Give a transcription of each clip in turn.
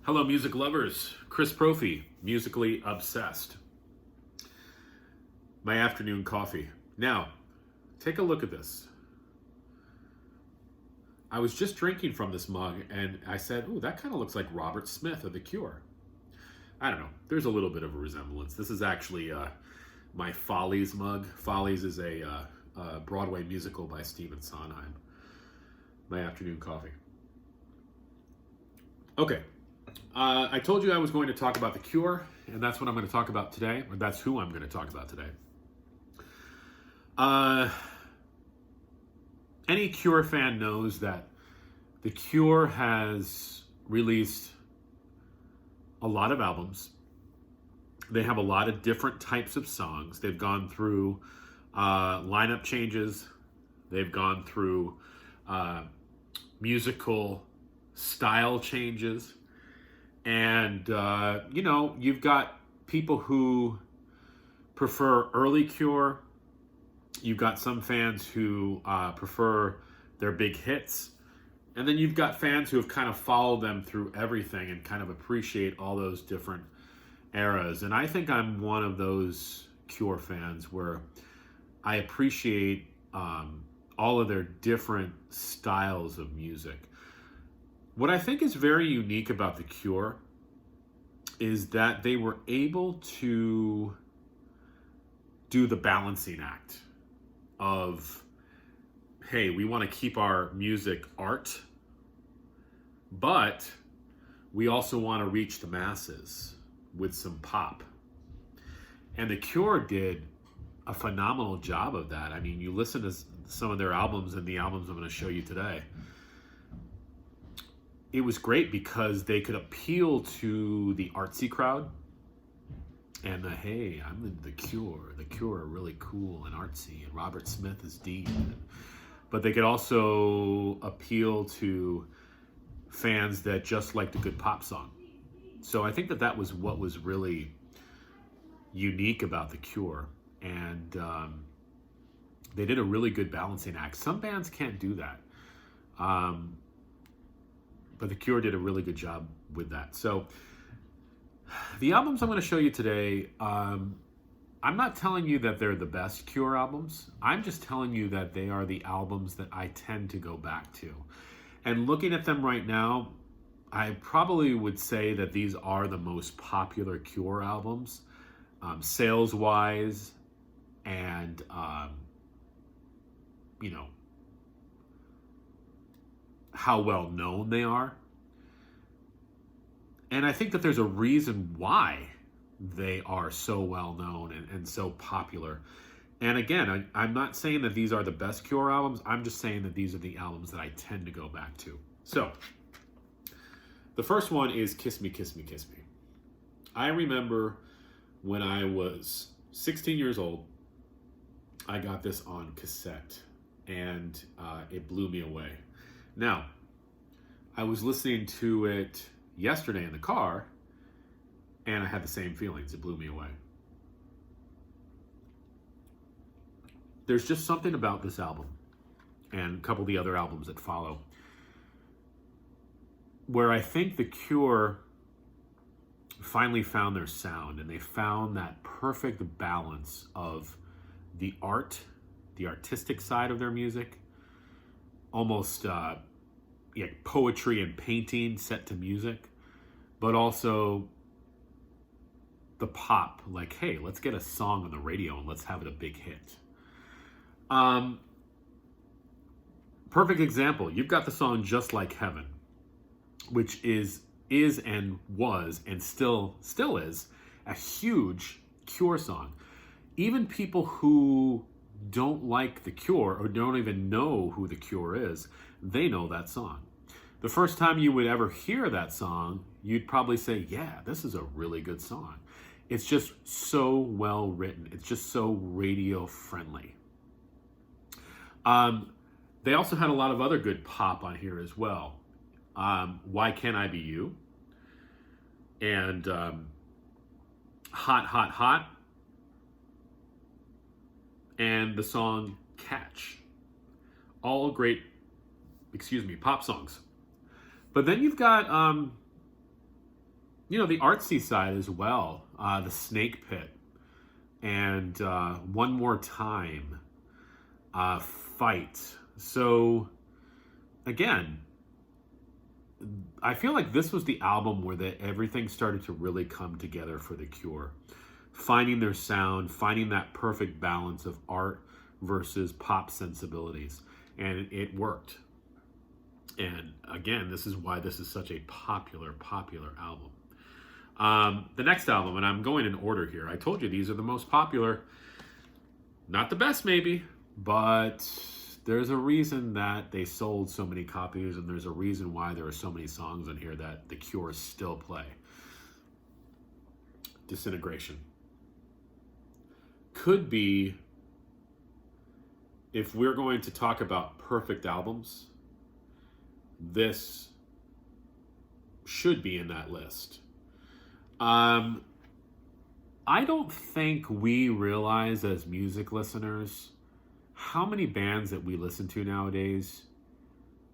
Hello, music lovers. Chris Prophy, musically obsessed. My afternoon coffee. Now, take a look at this. I was just drinking from this mug and I said, ooh, that kind of looks like Robert Smith of The Cure. I don't know. There's a little bit of a resemblance. This is actually my Follies mug. Follies is a Broadway musical by Stephen Sondheim. My afternoon coffee. Okay. I told you I was going to talk about The Cure, and that's what I'm going to talk about today, or that's who I'm going to talk about today. Any Cure fan knows that The Cure has released a lot of albums. They have a lot of different types of songs. They've gone through lineup changes. They've gone through musical style changes. And, you've got people who prefer early Cure. You've got some fans who prefer their big hits. And then you've got fans who have kind of followed them through everything and kind of appreciate all those different eras. And I think I'm one of those Cure fans where I appreciate all of their different styles of music. What I think is very unique about The Cure is that they were able to do the balancing act of, hey, we want to keep our music art, but we also want to reach the masses with some pop. And The Cure did a phenomenal job of that. I mean, you listen to some of their albums and the albums I'm going to show you today. It was great because they could appeal to the artsy crowd and the, hey, I'm in The Cure. The Cure are really cool and artsy, and Robert Smith is deep. But they could also appeal to fans that just liked a good pop song. So I think that was what was really unique about The Cure. And they did a really good balancing act. Some bands can't do that. But The Cure did a really good job with that. So the albums I'm going to show you today, I'm not telling you that they're the best Cure albums. I'm just telling you that they are the albums that I tend to go back to. And looking at them right now, I probably would say that these are the most popular Cure albums, sales-wise, and, how well known they are. And I think that there's a reason why they are so well known and so popular. And again, I'm not saying that these are the best Cure albums. I'm just saying that these are the albums that I tend to go back to. So, the first one is Kiss Me, Kiss Me, Kiss Me. I remember when I was 16 years old, I got this on cassette, and it blew me away. Now, I was listening to it yesterday in the car, and I had the same feelings. It blew me away. There's just something about this album, and a couple of the other albums that follow, where I think The Cure finally found their sound, and they found that perfect balance of the art, the artistic side of their music, almost poetry and painting set to music, but also the pop, like, hey, let's get a song on the radio and let's have it a big hit. Perfect example, you've got the song Just Like Heaven, which is and was and still is a huge Cure song. Even people who don't like The Cure or don't even know who The Cure is, they know that song. The first time you would ever hear that song, you'd probably say, yeah, this is a really good song. It's just so well written. It's just so radio friendly. They also had a lot of other good pop on here as well. Why Can't I Be You? And Hot, Hot, Hot. And the song Catch. All great, pop songs. But then you've got the artsy side as well. The Snake Pit and One More Time, Fight. So again, I feel like this was the album where everything started to really come together for The Cure. Finding their sound, finding that perfect balance of art versus pop sensibilities. And it worked. And again, this is why this is such a popular album. The next album, and I'm going in order here. I told you these are the most popular. Not the best, maybe, but there's a reason that they sold so many copies, and there's a reason why there are so many songs in here that The Cure still play. Disintegration. Could be, if we're going to talk about perfect albums, this should be in that list. I don't think we realize as music listeners how many bands that we listen to nowadays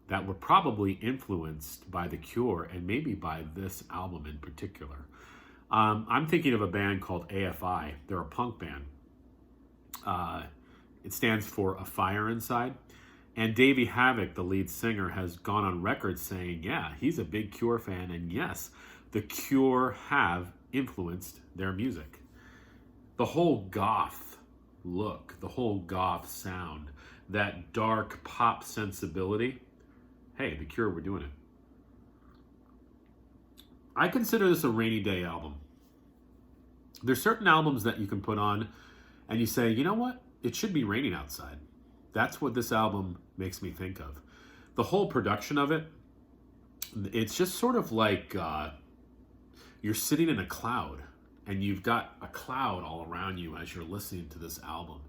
that were probably influenced by The Cure and maybe by this album in particular. I'm thinking of a band called AFI. They're a punk band. It stands for A Fire Inside. And Davey Havok, the lead singer, has gone on record saying, yeah, he's a big Cure fan. And yes, The Cure have influenced their music. The whole goth look, the whole goth sound, that dark pop sensibility. Hey, The Cure were doing it. I consider this a rainy day album. There's certain albums that you can put on and you say, you know what? It should be raining outside. That's what this album makes me think of. The whole production of it, it's just sort of like you're sitting in a cloud and you've got a cloud all around you as you're listening to this album.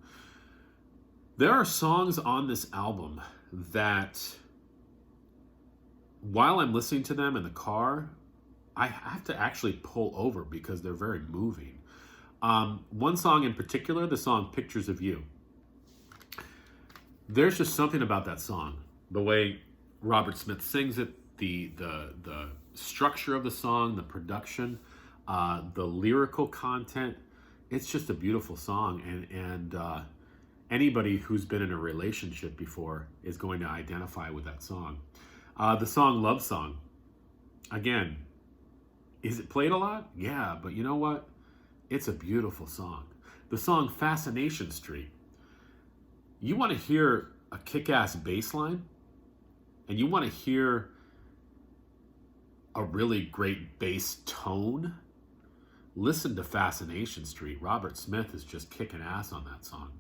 There are songs on this album that, while I'm listening to them in the car, I have to actually pull over because they're very moving. One song in particular, the song Pictures of You. There's just something about that song. The way Robert Smith sings it, the structure of the song, the production, the lyrical content. It's just a beautiful song. And anybody who's been in a relationship before is going to identify with that song. The song Love Song. Again, is it played a lot? Yeah, but you know what? It's a beautiful song. The song Fascination Street. You want to hear a kick-ass bass line, and you want to hear a really great bass tone, listen to Fascination Street. Robert Smith is just kicking ass on that song.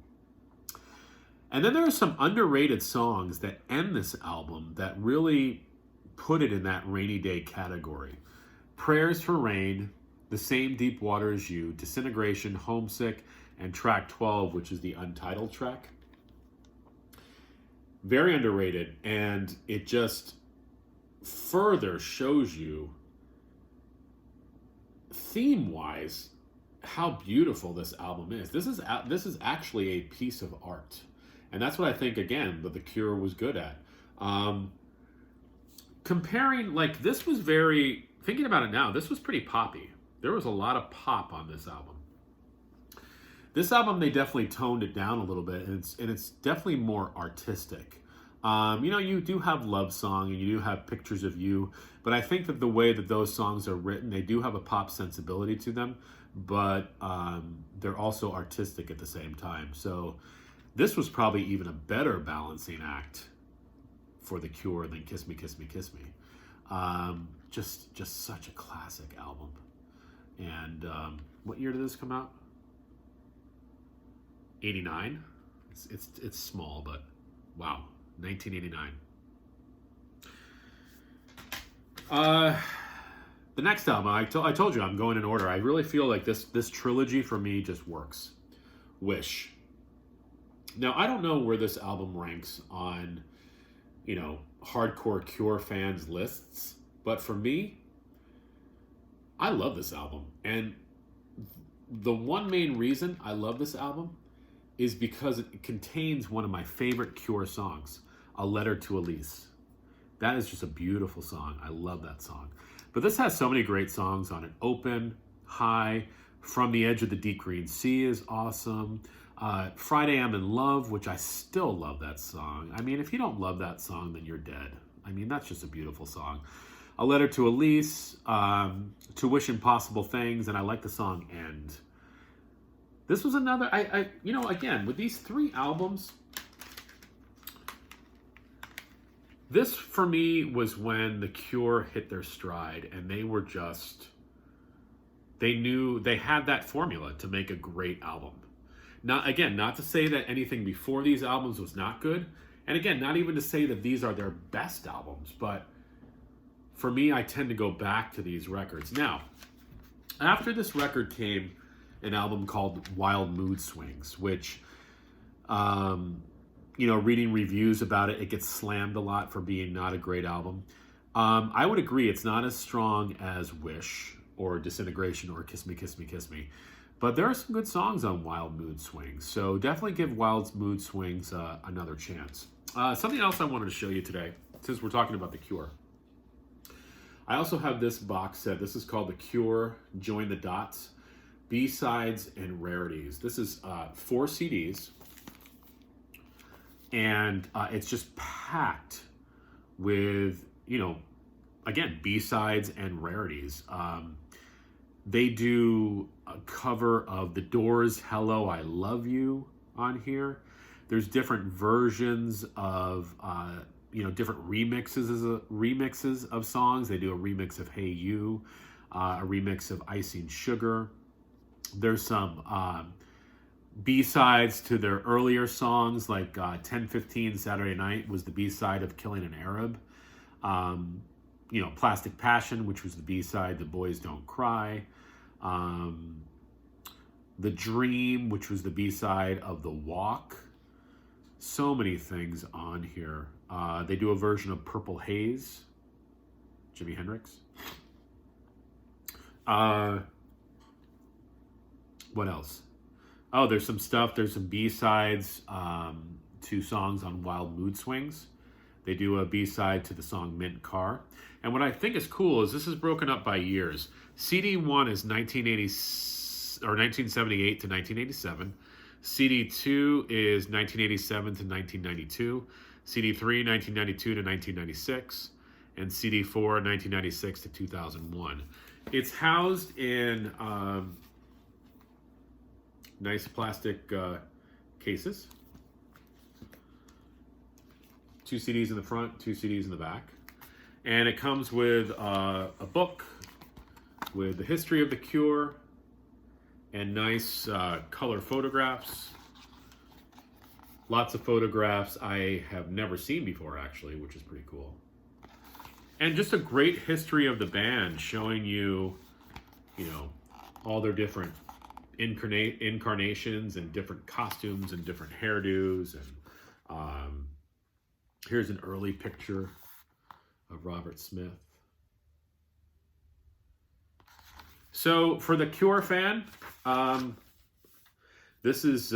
And then there are some underrated songs that end this album that really put it in that rainy day category. Prayers for Rain, The Same Deep Water as You, Disintegration, Homesick, and track 12, which is the Untitled track. Very underrated, and it just further shows you, theme-wise, how beautiful this album is. This is actually a piece of art, and that's what I think, again, that The Cure was good at. Comparing, like, this was very, thinking about it now, this was pretty poppy. There was a lot of pop on this album. This album, they definitely toned it down a little bit, and it's definitely more artistic. You do have Love Song, and you do have Pictures of You, but I think that the way that those songs are written, they do have a pop sensibility to them, but they're also artistic at the same time. So this was probably even a better balancing act for The Cure than Kiss Me, Kiss Me, Kiss Me. Just such a classic album. And what year did this come out? 89. It's small, but wow, 1989. The next album, I told you I'm going in order. I really feel like this trilogy for me just works. Wish. Now, I don't know where this album ranks on, hardcore Cure fans' lists, but for me, I love this album. And the one main reason I love this album is because it contains one of my favorite Cure songs, A Letter to Elise. That is just a beautiful song. I love that song. But this has so many great songs on it. Open, High, From the Edge of the Deep Green Sea is awesome. Friday I'm in Love, which I still love that song. I mean, if you don't love that song, then you're dead. I mean, that's just a beautiful song. A Letter to Elise, To Wish Impossible Things, and I like the song End. This was another, again, with these 3 albums, this for me was when The Cure hit their stride, and they were just, they knew they had that formula to make a great album. Not to say that anything before these albums was not good, and again, not even to say that these are their best albums, but for me, I tend to go back to these records. Now, after this record came an album called Wild Mood Swings, which, reading reviews about it, it gets slammed a lot for being not a great album. I would agree it's not as strong as Wish or Disintegration or Kiss Me, Kiss Me, Kiss Me. But there are some good songs on Wild Mood Swings, so definitely give Wild Mood Swings another chance. Something else I wanted to show you today, since we're talking about The Cure. I also have this box set. This is called The Cure Join the Dots, B-Sides and Rarities. This is 4 CDs, and it's just packed with, again, B-Sides and Rarities. They do a cover of The Doors' Hello, I Love You on here. There's different versions of, different remixes of songs. They do a remix of Hey You, a remix of Icing Sugar. There's some B-sides to their earlier songs, like 10:15 Saturday Night was the B-side of Killing an Arab. Plastic Passion, which was the B-side, The Boys Don't Cry. The Dream, which was the B-side of The Walk. So many things on here. They do a version of Purple Haze, Jimi Hendrix. What else? Oh, there's some stuff. There's some B-sides to songs on Wild Mood Swings. They do a B-side to the song Mint Car. And what I think is cool is this is broken up by years. CD 1 is 1978 to 1987. CD 2 is 1987 to 1992. CD 3, 1992 to 1996. And CD 4, 1996 to 2001. It's housed in nice plastic cases. 2 CDs in the front, 2 CDs in the back. And it comes with a book with the history of The Cure and nice color photographs. Lots of photographs I have never seen before, actually, which is pretty cool. And just a great history of the band, showing you, all their different incarnations and different costumes and different hairdos. And here's an early picture of Robert Smith. So for the Cure fan, this is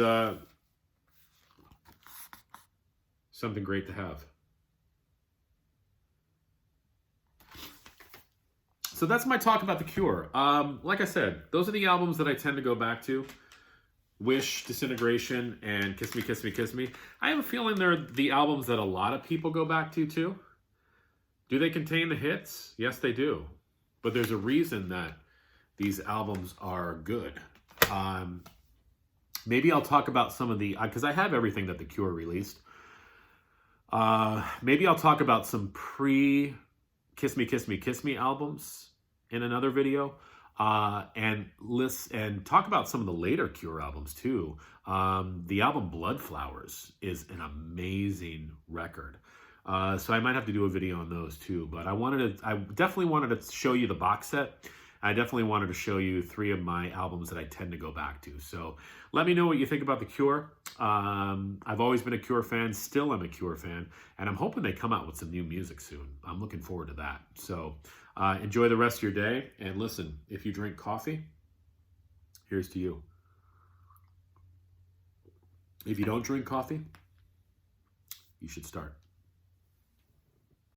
something great to have. So that's my talk about The Cure. Like I said, those are the albums that I tend to go back to. Wish, Disintegration, and Kiss Me, Kiss Me, Kiss Me. I have a feeling they're the albums that a lot of people go back to too. Do they contain the hits? Yes, they do. But there's a reason that these albums are good. Maybe I'll talk about some of the, because I have everything that The Cure released. Maybe I'll talk about some pre-Kiss Me, Kiss Me, Kiss Me albums in another video. And talk about some of the later Cure albums too. The album Blood Flowers is an amazing record. So I might have to do a video on those too. But I definitely wanted to show you the box set. I definitely wanted to show you 3 of my albums that I tend to go back to. So let me know what you think about The Cure. I've always been a Cure fan, still am a Cure fan, and I'm hoping they come out with some new music soon. I'm looking forward to that. So enjoy the rest of your day, and listen, if you drink coffee, here's to you. If you don't drink coffee, you should start.